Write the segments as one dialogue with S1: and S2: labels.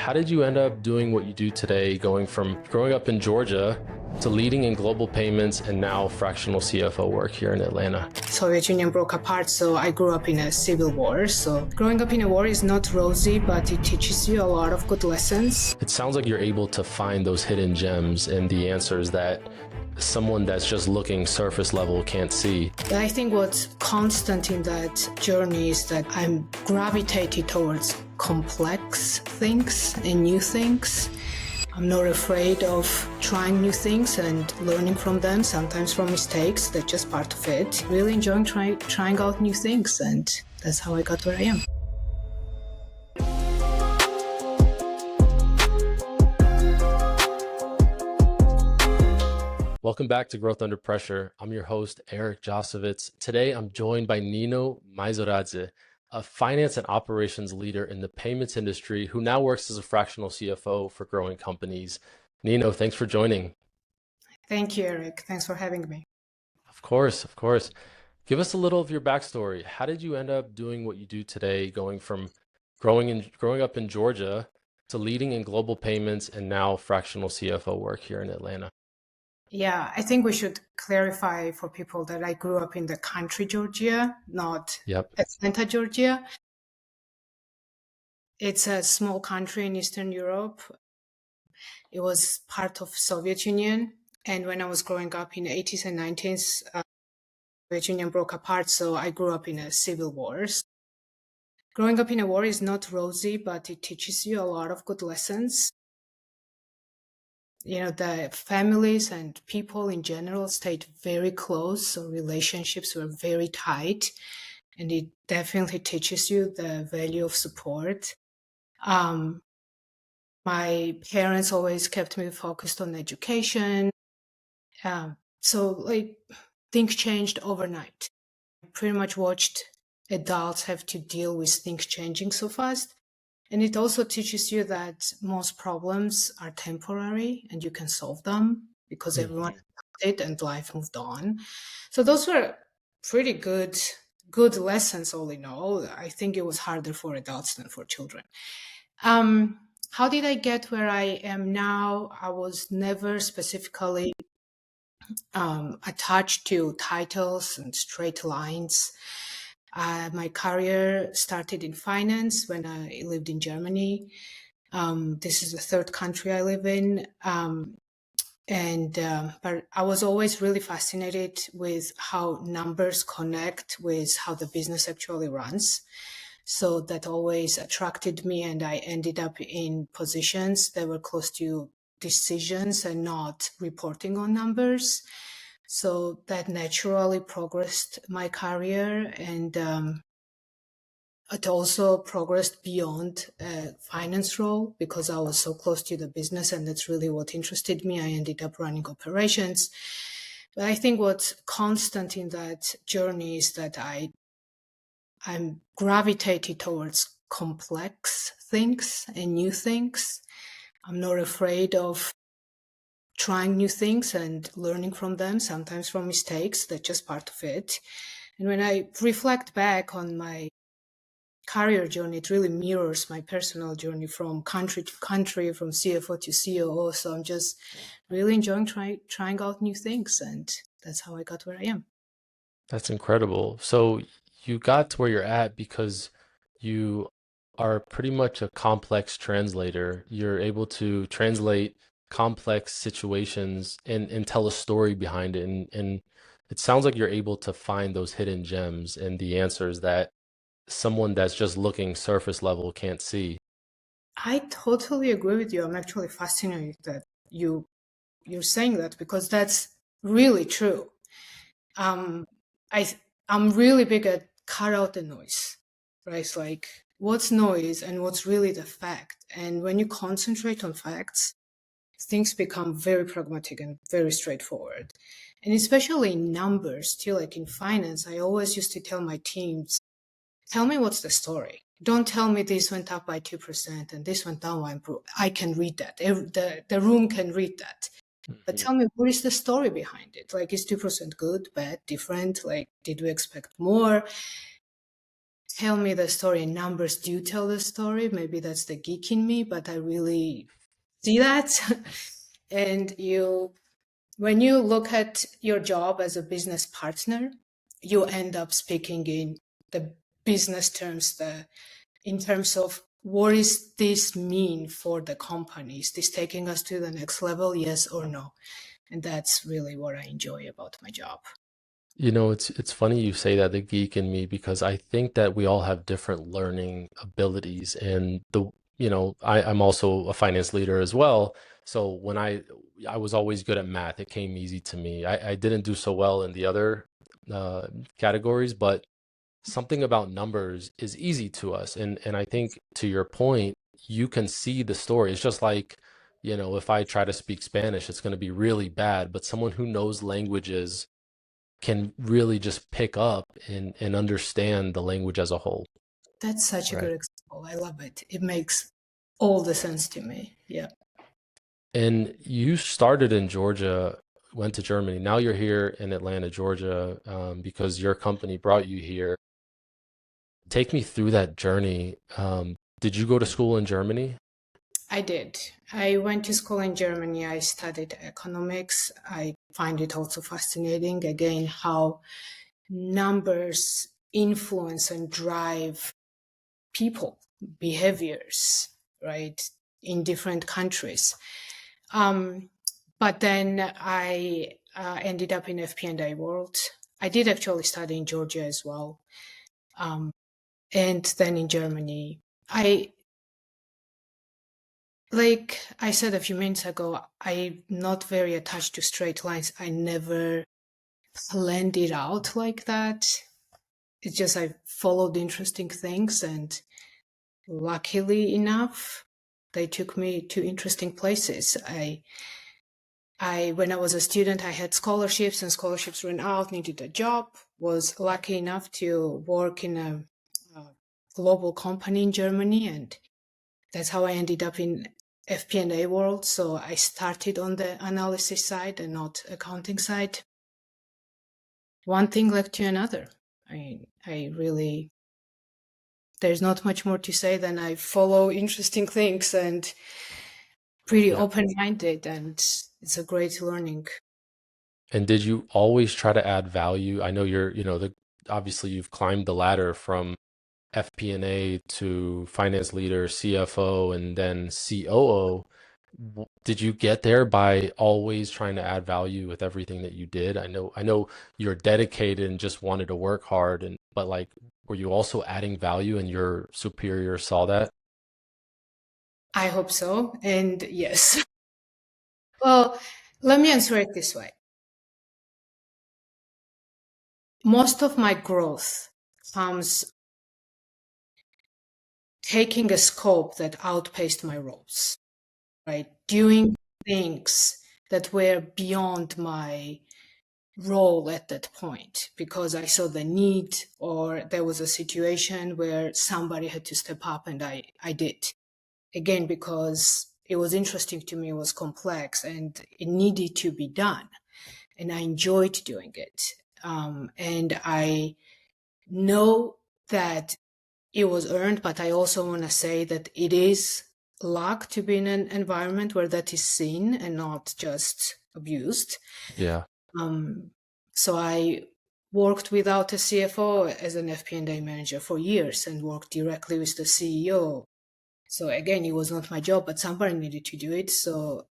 S1: How did you end up doing what you do today, going from growing up in Georgia to leading in global payments and now fractional CFO work here in Atlanta?
S2: Soviet Union broke apart, so I grew up in a civil war. So growing up in a war is not rosy, but it teaches you a lot of good lessons.
S1: It sounds like you're able to find those hidden gems and the answers that someone that's just looking surface level can't see.
S2: I think what's constant in that journey is that I'm gravitated towards complex things and new things. I'm not afraid of trying new things and learning from them, sometimes from mistakes. That's just part of it. Really enjoying trying out new things, and that's how I got where I am.
S1: Welcome back to Growth Under Pressure. I'm your host, Eric Josovitz. Today, I'm joined by Nino Maisuradze, a finance and operations leader in the payments industry who now works as a fractional CFO for growing companies. Nino, thanks for joining.
S2: Thank you, Eric. Thanks for having me.
S1: Of course, of course. Give us a little of your backstory. How did you end up doing what you do today, going from growing up in Georgia to leading in global payments and now fractional CFO work here in Atlanta?
S2: Yeah, I think we should clarify for people that I grew up in the country Georgia, not Atlanta, Georgia. It's a small country in Eastern Europe. It was part of Soviet Union. And when I was growing up in the 80s and 90s, Soviet Union broke apart. So I grew up in a civil war. Growing up in a war is not rosy, but it teaches you a lot of good lessons. You know, the families and people in general stayed very close, so relationships were very tight, and it definitely teaches you the value of support. My parents always kept me focused on education, so things changed overnight. I pretty much watched adults have to deal with things changing so fast. And it also teaches you that most problems are temporary and you can solve them because everyone did and life moved on. So those were pretty good lessons all in all. I think it was harder for adults than for children. How did I get where I am now? I was never specifically attached to titles and straight lines. My career started in finance when I lived in Germany. This is the third country I live in. But I was always really fascinated with how numbers connect with how the business actually runs. So that always attracted me, and I ended up in positions that were close to decisions and not reporting on numbers. So that naturally progressed my career, and it also progressed beyond a finance role because I was so close to the business, and that's really what interested me. I ended up running operations. But I think what's constant in that journey is that I'm gravitated towards complex things and new things. I'm not afraid of trying new things and learning from them, sometimes from mistakes. That's just part of it. And when I reflect back on my career journey, it really mirrors my personal journey from country to country, from CFO to COO. So I'm just really enjoying trying out new things. And that's how I got where I am.
S1: That's incredible. So you got to where you're at because you are pretty much a complex translator. You're able to translate complex situations and tell a story behind it. And it sounds like you're able to find those hidden gems and the answers that someone that's just looking surface level can't see.
S2: I totally agree with you. I'm actually fascinated that you're saying that because that's really true. I'm really big at cut out the noise, right? It's like what's noise and what's really the fact. And when you concentrate on facts, things become very pragmatic and very straightforward. And especially in numbers, too, like in finance, I always used to tell my teams, tell me what's the story. Don't tell me this went up by 2% and this went down 1%. I can read that. The room can read that. But tell me, what is the story behind it? Like, is 2% good, bad, different? Like, did we expect more? tell me the story, and numbers do tell the story. Maybe that's the geek in me, but I really see that. And when you look at your job as a business partner, you end up speaking in the business terms, in terms of what is this mean for the company? Is this taking us to the next level? Yes or no? And that's really what I enjoy about my job.
S1: You know, it's funny you say that, the geek in me, because I think that we all have different learning abilities. And I'm also a finance leader as well. So when I was always good at math, it came easy to me. I didn't do so well in the other uh, categories, but something about numbers is easy to us. And I think, to your point, you can see the story. It's just like, if I try to speak Spanish, it's going to be really bad, but someone who knows languages can really just pick up and understand the language as a whole,
S2: That's such a
S1: right?
S2: good example. I love it. It makes all the sense to me. Yeah.
S1: And you started in Georgia, went to Germany. Now you're here in Atlanta, Georgia, because your company brought you here. Take me through that journey. Did you go to school in Germany?
S2: I did. I went to school in Germany. I studied economics. I find it also fascinating, again, how numbers influence and drive people, behaviors, right, in different countries. But then I ended up in FP&A world. I did actually study in Georgia as well. And then in Germany, like I said a few minutes ago, I'm not very attached to straight lines. I never planned it out like that. It's just I followed interesting things, and luckily enough, they took me to interesting places. When I was a student, I had scholarships, and scholarships ran out, needed a job, was lucky enough to work in a global company in Germany, and that's how I ended up in FP&A world. So I started on the analysis side and not accounting side. One thing led to another. I really, there's not much more to say than I follow interesting things and pretty
S1: Yeah.
S2: open-minded, and it's a great learning.
S1: And did you always try to add value? I know obviously you've climbed the ladder from FP&A to finance leader, CFO, and then COO. Did you get there by always trying to add value with everything that you did? I know you're dedicated and just wanted to work hard, but like, were you also adding value and your superior saw that?
S2: I hope so. And yes. Well, let me answer it this way. Most of my growth comes taking a scope that outpaced my roles, right? Doing things that were beyond my role at that point because I saw the need, or there was a situation where somebody had to step up, and I did. Again, because it was interesting to me, it was complex, and it needed to be done. And I enjoyed doing it. And I know that it was earned, but I also want to say that it is luck to be in an environment where that is seen and not just abused.
S1: Yeah.
S2: Um, so I worked without a CFO as an FP&A manager for years and worked directly with the CEO. So again, it was not my job, but somebody needed to do it. So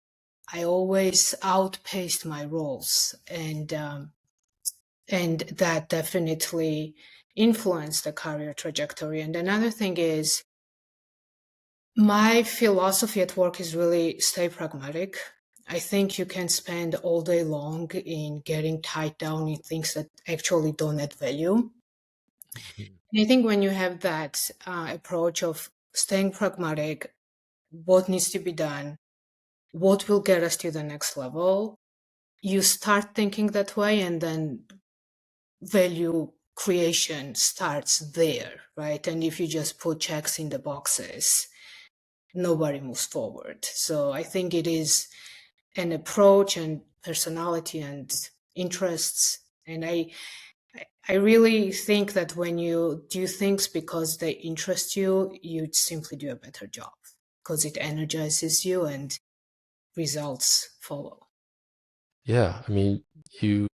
S2: I always outpaced my roles, and that definitely influenced the career trajectory. And another thing is, my philosophy at work is really stay pragmatic. I think you can spend all day long in getting tied down in things that actually don't add value.
S1: Mhm.
S2: And I think when you have that approach of staying pragmatic, what needs to be done, what will get us to the next level, you start thinking that way, and then value creation starts there, right? And if you just put checks in the boxes, nobody moves forward. So I think it is an approach and personality and interests. And I really think that when you do things because they interest you, you simply do a better job because it energizes you and results follow.
S1: Yeah, I mean, you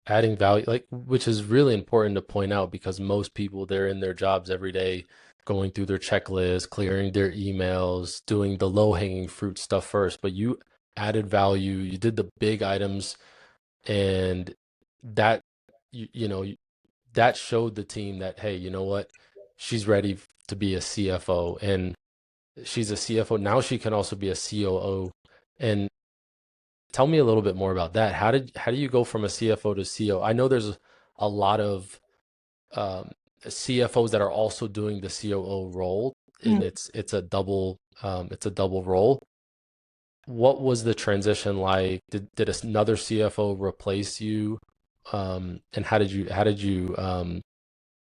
S1: adding value, like, which is really important to point out because most people, they're in their jobs every day, going through their checklist, clearing their emails, doing the low-hanging fruit stuff first. But you added value, you did the big items, and that you know that showed the team that, hey, you know what? She's ready to be a CFO, and she's a CFO. Now she can also be a COO. And tell me a little bit more about that. How do you go from a CFO to CEO? I know there's a lot of um, CFOs that are also doing the COO role, and
S2: Mm.
S1: it's a double role. What was the transition like? Did another CFO replace you? And how did you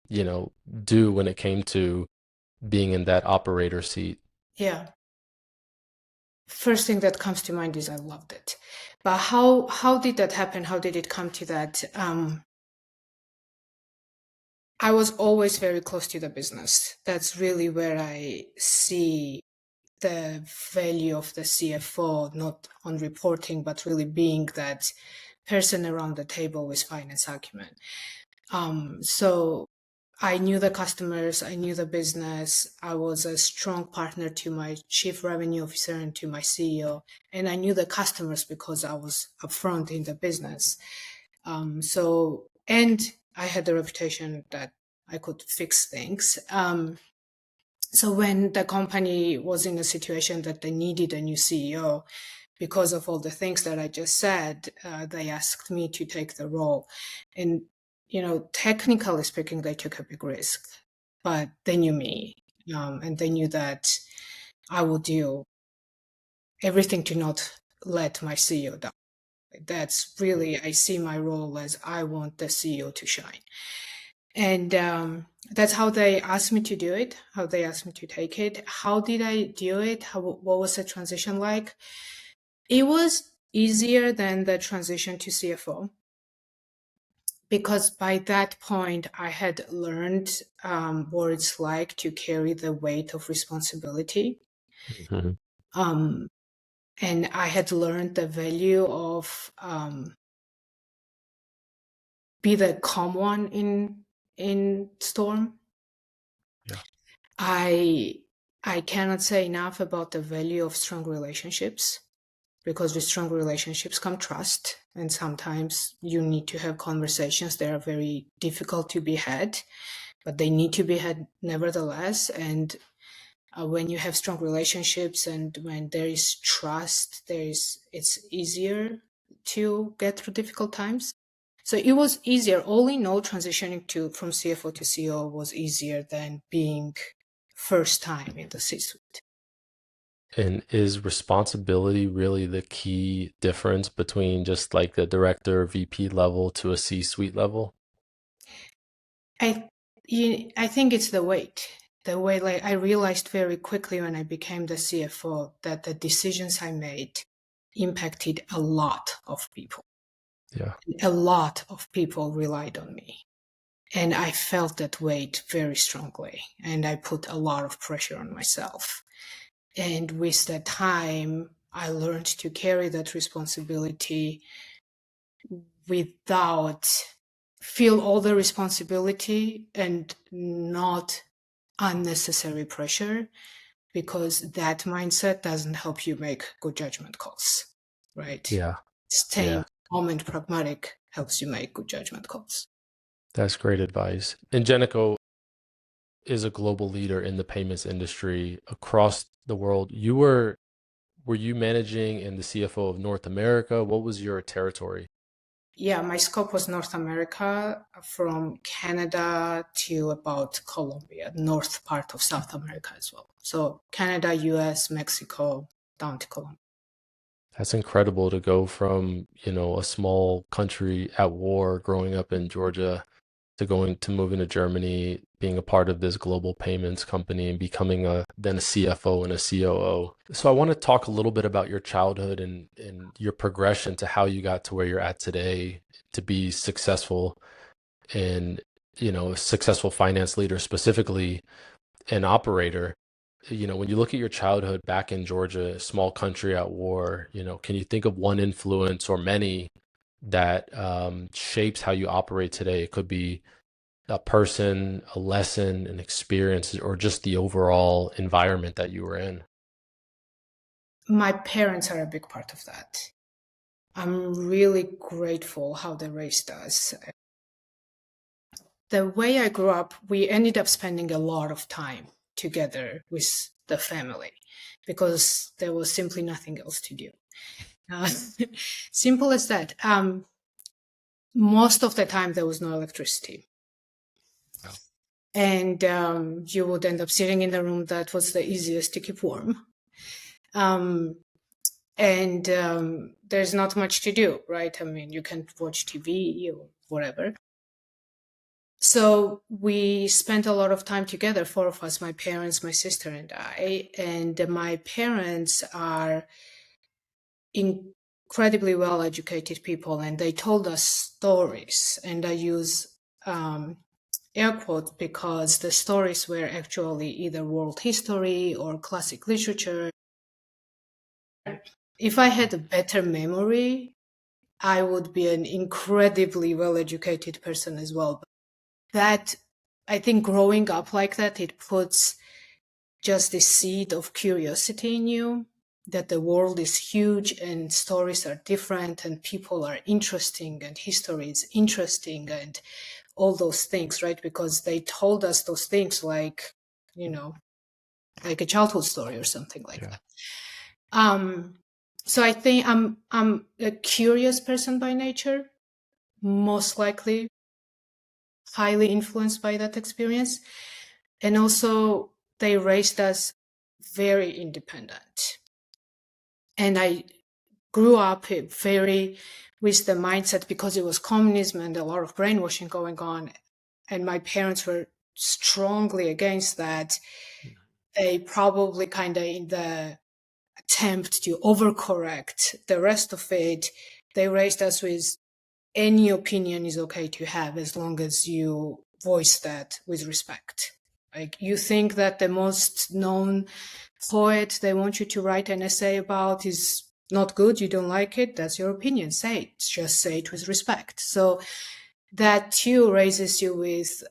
S1: you know, do when it came to being in that operator seat?
S2: Yeah. First thing that comes to mind is I loved it. But how did that happen? How did it come to that? I was always very close to the business. That's really where I see the value of the CFO, not on reporting, but really being that person around the table with finance acumen. So I knew the customers, I knew the business. I was a strong partner to my chief revenue officer and to my CEO, and I knew the customers because I was upfront in the business. And I had the reputation that I could fix things. So when the company was in a situation that they needed a new CEO, because of all the things that I just said, they asked me to take the role. And, technically speaking, they took a big risk, but they knew me, and they knew that I would do everything to not let my CEO down. That's really, I see my role as I want the CEO to shine. And that's how they asked me to do it, how they asked me to take it. How did I do it? What was the transition like? It was easier than the transition to CFO because by that point I had learned what it's like to carry the weight of responsibility.
S1: Mhm.
S2: Um, and I had learned the value of be the calm one in storm.
S1: Yeah.
S2: I I cannot say enough about the value of strong relationships because with strong relationships come trust, and sometimes you need to have conversations that are very difficult to be had, but they need to be had nevertheless. And when you have strong relationships and when there is trust, it's easier to get through difficult times. So it was easier. All in all, transitioning to from CFO to CEO was easier than being first time in the C-suite.
S1: And is responsibility really the key difference between just like the director, VP level to a C-suite level?
S2: I I think it's the weight. The way, like, I realized very quickly when I became the CFO that the decisions I made impacted a lot of people.
S1: Yeah.
S2: A lot of people relied on me. And I felt that weight very strongly. And I put a lot of pressure on myself. And with that time, I learned to carry that responsibility without feel all the responsibility and not unnecessary pressure, because that mindset doesn't help you make good judgment calls, right?
S1: Yeah.
S2: Staying
S1: Yeah.
S2: calm and pragmatic helps you make good judgment calls.
S1: That's great advice. And Ingenico is a global leader in the payments industry across the world. Were you managing in the CFO of North America? What was your territory?
S2: Yeah, my scope was North America, from Canada to about Colombia, north part of South America as well. So Canada, US, Mexico, down to Colombia.
S1: That's incredible to go from, a small country at war, growing up in Georgia, to going to moving to Germany, being a part of this global payments company and becoming then a CFO and a COO. So I want to talk a little bit about your childhood and your progression to how you got to where you're at today to be successful. and, a successful finance leader, specifically an operator. When you look at your childhood back in Georgia, small country at war, can you think of one influence or many that shapes how you operate today? It could be a person, a lesson, an experience, or just the overall environment that you were in.
S2: My parents are a big part of that. I'm really grateful how they raised us. The way I grew up, we ended up spending a lot of time together with the family because there was simply nothing else to do. Uh, simple as that. Most of the time, there was no electricity.
S1: Wow.
S2: And you would end up sitting in the room that was the easiest to keep warm. And there's not much to do, right? I mean, you can watch TV or whatever. So we spent a lot of time together, four of us, my parents, my sister, and I. And my parents are incredibly well-educated people, and they told us stories. And I use air quotes because the stories were actually either world history or classic literature. If I had a better memory, I would be an incredibly well-educated person as well. But that, I think growing up like that, it puts just this seed of curiosity in you, that the world is huge and stories are different and people are interesting and history is interesting and all those things, right? Because they told us those things like, like a childhood story or something like
S1: Yeah.
S2: that. So I think I'm a curious person by nature, most likely highly influenced by that experience. And also they raised us very independent. And I grew up very with the mindset, because it was communism and a lot of brainwashing going on. And my parents were strongly against that. They probably kind of in the attempt to overcorrect the rest of it, they raised us with any opinion is okay to have as long as you voice that with respect. Like, you think that the most known poet they want you to write an essay about is not good, you don't like it, that's your opinion, say it, just say it with respect. So that too raises you with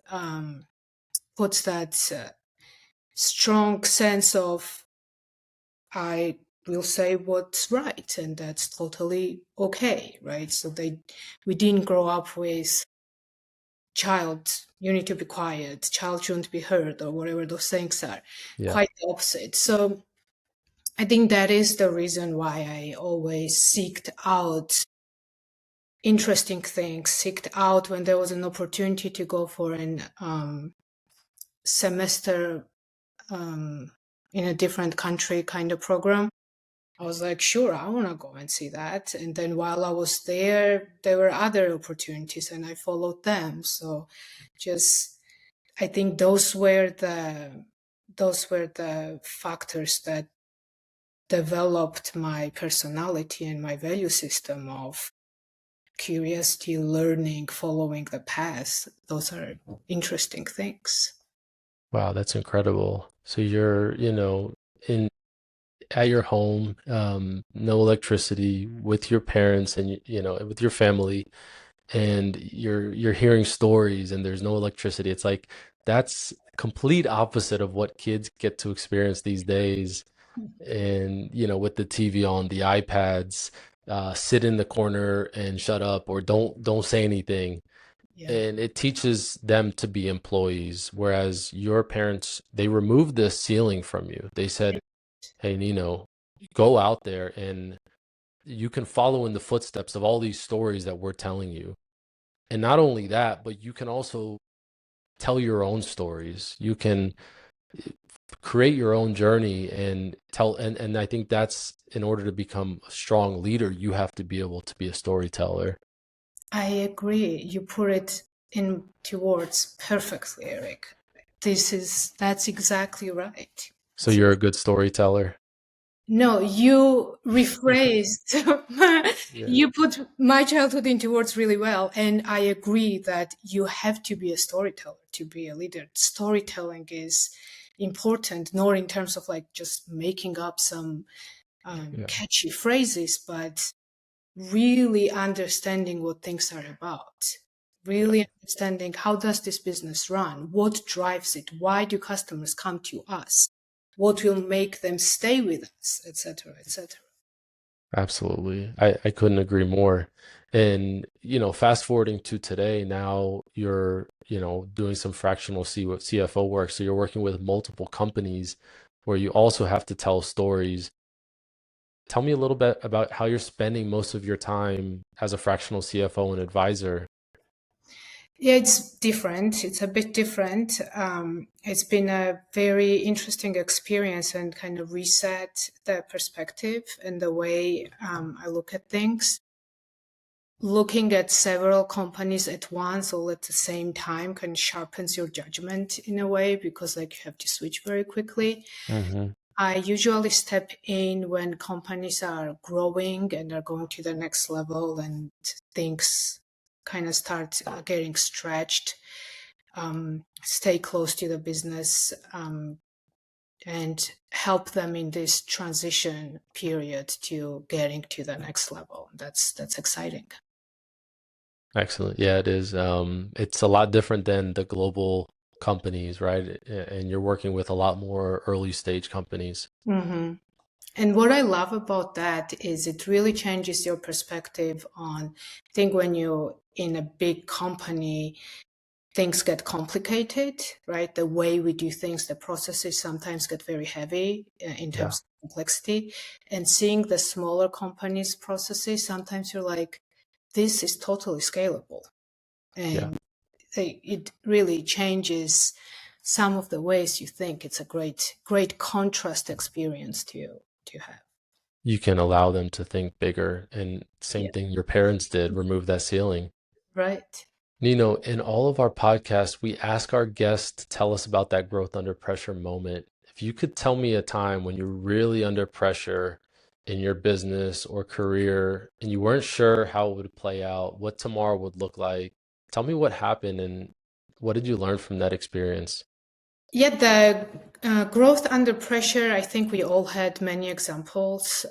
S2: puts that strong sense of, I will say what's right, and that's totally okay, right? So we didn't grow up with child, you need to be quiet, child shouldn't be heard, or whatever those things are.
S1: Yeah.
S2: Quite the opposite. So I think that is the reason why I always seeked out interesting things, seeked out when there was an opportunity to go for an semester in a different country kind of program. I was like, sure, I want to go and see that. And then while I was there were other opportunities and I followed them. So just, I think those were the factors that developed my personality and my value system of curiosity, learning, following the path. Those are interesting things.
S1: Wow, that's incredible. So you're, in at your home, no electricity, with your parents and with your family, and you're hearing stories and there's no electricity. It's like that's complete opposite of what kids get to experience these days. And with the TV on, the iPads, sit in the corner and shut up, or don't say anything.
S2: Yeah.
S1: And it teaches them to be employees, whereas your parents, they removed the ceiling from you. They said, hey, Nino, go out there and you can follow in the footsteps of all these stories that we're telling you. And not only that, but you can also tell your own stories. You can create your own journey and tell, and I think that's, in order to become a strong leader, you have to be able to be a storyteller.
S2: I agree. You put it into words perfectly, Eric. That's exactly right.
S1: So you're a good storyteller.
S2: No, you rephrased.
S1: Yeah,
S2: You put my childhood into words really well. And I agree that you have to be a storyteller to be a leader. Storytelling is important, not in terms of like just making up some
S1: yeah,
S2: catchy phrases, but really understanding what things are about.
S1: yeah.
S2: Really understanding how does this business run? What drives it? Why do customers come to us? What will make them stay with us, etc., etc.
S1: Absolutely. I couldn't agree more. And, fast forwarding to today, now you're, doing some fractional CFO work. So you're working with multiple companies where you also have to tell stories. Tell me a little bit about how you're spending most of your time as a fractional CFO and advisor.
S2: Yeah, it's different. It's a bit different. It's been a very interesting experience and kind of reset the perspective and the way I look at things. Looking at several companies at once all at the same time kind of sharpens your judgment in a way because like you have to switch very quickly.
S1: Hmm.
S2: I usually step in when companies are growing and are going to the next level and things kind of start getting stretched. Stay close to the business and help them in this transition period to getting to the next level. That's exciting.
S1: Excellent. Yeah, it is. It's a lot different than the global companies, right? And you're working with a lot more early stage companies.
S2: Hmm. And what I love about that is it really changes your perspective on, I think when you're in a big company, things get complicated, right? The way we do things, the processes sometimes get very heavy in
S1: Yeah.
S2: terms of complexity. And seeing the smaller companies' processes, sometimes you're like, this is totally scalable.
S1: Yeah.
S2: And it really changes some of the ways you think. It's a great contrast experience to have.
S1: You can allow them to think bigger. And
S2: Yeah,
S1: same thing your parents did, remove that ceiling.
S2: right.
S1: Nino, in all of our podcasts, we ask our guests to tell us about that growth under pressure moment. If you could tell me a time when you're really under pressure in your business or career and you weren't sure how it would play out, what tomorrow would look like, tell me what happened and what did you learn from that experience?
S2: Yeah, the growth under pressure, I think we all had many examples.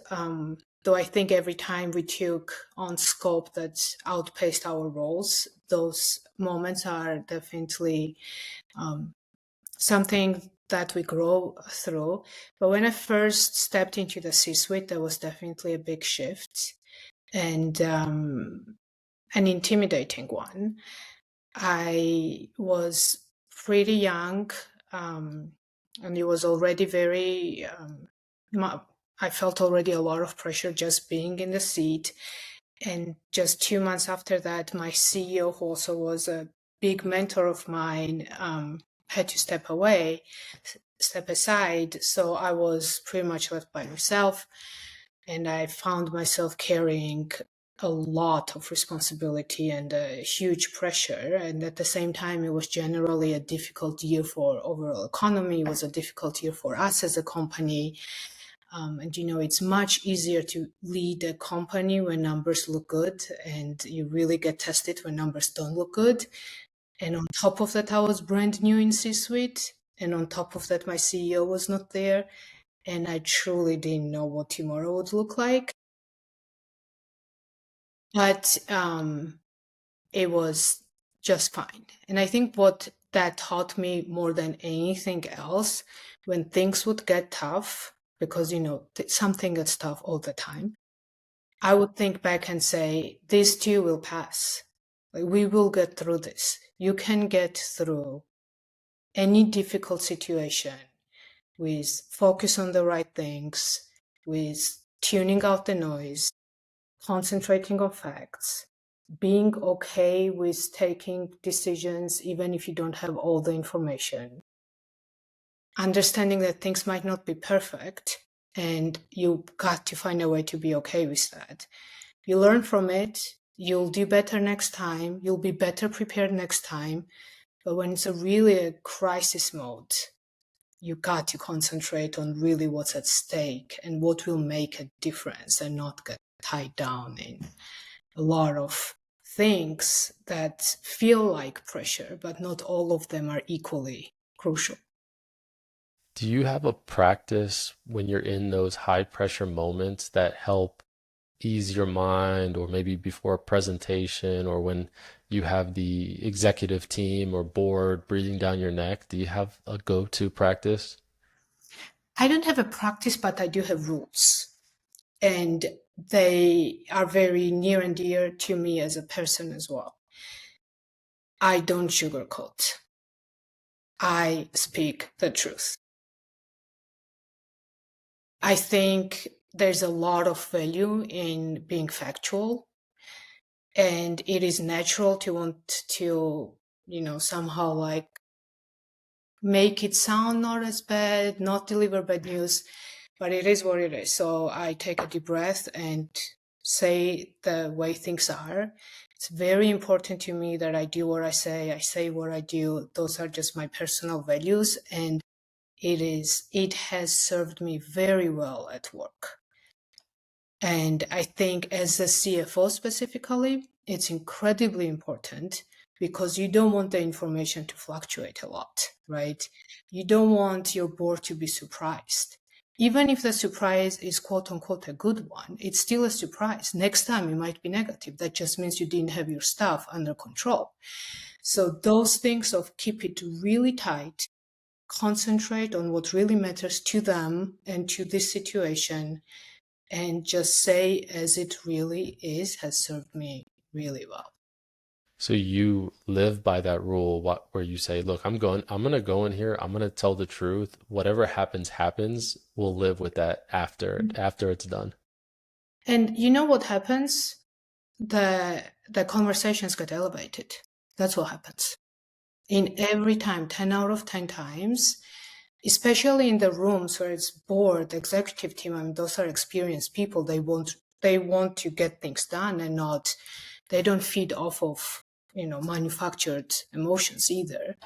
S2: Though I think every time we took on scope that outpaced our roles, those moments are definitely um, something that we grow through. But when I first stepped into the C-suite, there was definitely a big shift and an intimidating one. I was pretty young, um, and it was already very. I felt already a lot of pressure just being in the seat. And just 2 months after that, my CEO, who also was a big mentor of mine, had to step aside. So I was pretty much left by myself. And I found myself carrying a lot of responsibility and a huge pressure. And at the same time, it was generally a difficult year for overall economy. It was a difficult year for us as a company. And it's much easier to lead a company when numbers look good, and you really get tested when numbers don't look good. And on top of that, I was brand new in C-suite. And on top of that, my CEO was not there. And I truly didn't know what tomorrow would look like. But it was just fine. And I think what that taught me more than anything else, when things would get tough, because, something gets tough all the time, I would think back and say, this too will pass. Like, we will get through this. You can get through any difficult situation with focus on the right things, with tuning out the noise, concentrating on facts, being okay with taking decisions even if you don't have all the information, understanding that things might not be perfect and you got to find a way to be okay with that. You learn from it, you'll do better next time, you'll be better prepared next time. But when it's really a crisis mode, You got to concentrate on really what's at stake and what will make a difference, and not get tied down in a lot of things that feel like pressure, but not all of them are equally crucial.
S1: Do you have a practice when you're in those high pressure moments that help ease your mind, or maybe before a presentation, or when you have the executive team or board breathing down your neck? Do you have a go-to practice?
S2: I don't have a practice, but I do have rules. And they are very near and dear to me as a person as well. I don't sugarcoat. I speak the truth. I think there's a lot of value in being factual, and it is natural to want to, somehow like make it sound not as bad, not deliver bad news, but it is what it is. So I take a deep breath and say the way things are. It's very important to me that I do what I say what I do. Those are just my personal values, and it has served me very well at work. And I think as a CFO specifically, it's incredibly important, because you don't want the information to fluctuate a lot, right? You don't want your board to be surprised. Even if the surprise is quote unquote a good one, it's still a surprise. Next time it might be negative. That just means you didn't have your stuff under control. So those things of keep it really tight, concentrate on what really matters to them and to this situation, and just say as it really is, has served me really well.
S1: So you live by that rule, where you say, look, I'm gonna go in here, I'm gonna tell the truth. Whatever happens, happens. We'll live with that after it's done.
S2: And you know what happens? The conversations get elevated. That's what happens. In every time, 10 out of 10 times, especially in the rooms where it's board, executive team, I mean, those are experienced people. They want to get things done, and they don't feed off of, manufactured emotions either.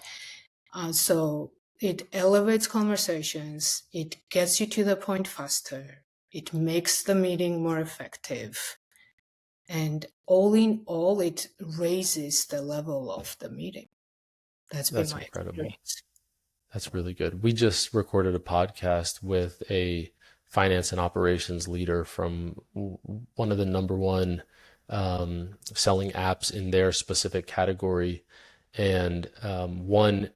S2: So it elevates conversations. It gets you to the point faster. It makes the meeting more effective. And all in all, it raises the level of the meeting. That's been
S1: That's
S2: my
S1: incredible.
S2: experience.
S1: That's really good. We just recorded a podcast with a finance and operations leader from one of the number one selling apps in their specific category. And one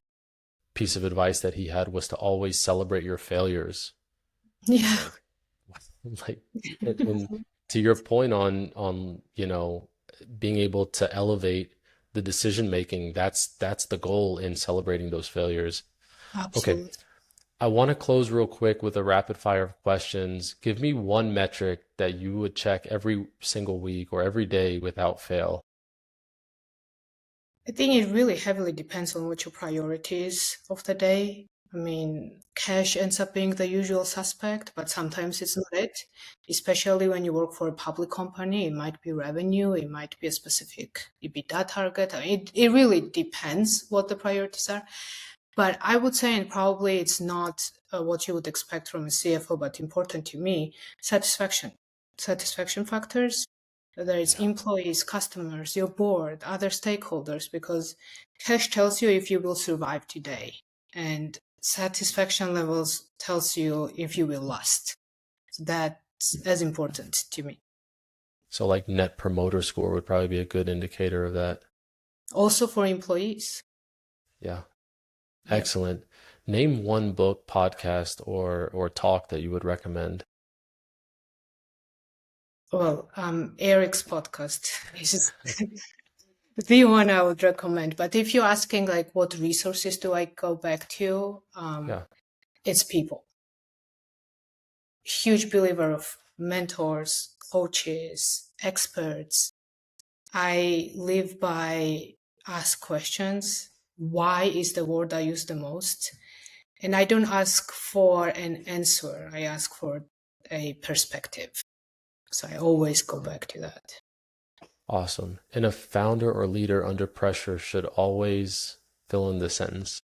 S1: piece of advice that he had was to always celebrate your failures.
S2: Yeah.
S1: Like, like, and to your point on, being able to elevate the decision making, that's the goal in celebrating those failures. Okay,
S2: Absolutely.
S1: I want to close real quick with a rapid fire of questions. Give me one metric that you would check every single week or every day without fail.
S2: I think it really heavily depends on what your priorities of the day. I mean, cash ends up being the usual suspect, but sometimes it's not it. Especially when you work for a public company, it might be revenue, it might be a specific EBITDA target. I mean, it really depends what the priorities are. But I would say, and probably it's not what you would expect from a CFO, but important to me, satisfaction. Satisfaction factors, whether it's
S1: Yeah.
S2: employees, customers, your board, other stakeholders, because cash tells you if you will survive today, and satisfaction levels tells you if you will last. So that's as important to me.
S1: So like net promoter score would probably be a good indicator of that.
S2: Also for employees.
S1: Yeah.
S2: Yeah.
S1: Excellent. Name one book, podcast, or talk that you would recommend.
S2: Well, Eric's podcast is the one I would recommend. But if you're asking like what resources do I go back to,
S1: Yeah.
S2: it's people. Huge believer of mentors, coaches, experts. I live by ask questions. Why is the word I use the most? And I don't ask for an answer. I ask for a perspective. So I always go back to that.
S1: Awesome. And a founder or leader under pressure should always fill in the sentence.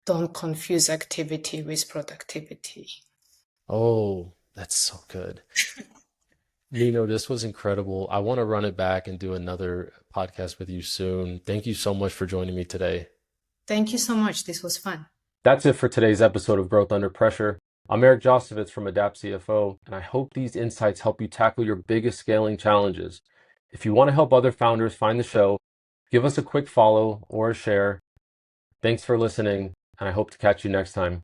S2: don't confuse activity with productivity.
S1: Oh, that's so good. Nino, this was incredible. I want to run it back and do another podcast with you soon. Thank you so much for joining me today.
S2: Thank you so much. This was fun.
S1: That's it for today's episode of Growth Under Pressure. I'm Eric Josovitz from Adapt CFO, and I hope these insights help you tackle your biggest scaling challenges. If you want to help other founders find the show, give us a quick follow or a share. Thanks for listening, and I hope to catch you next time.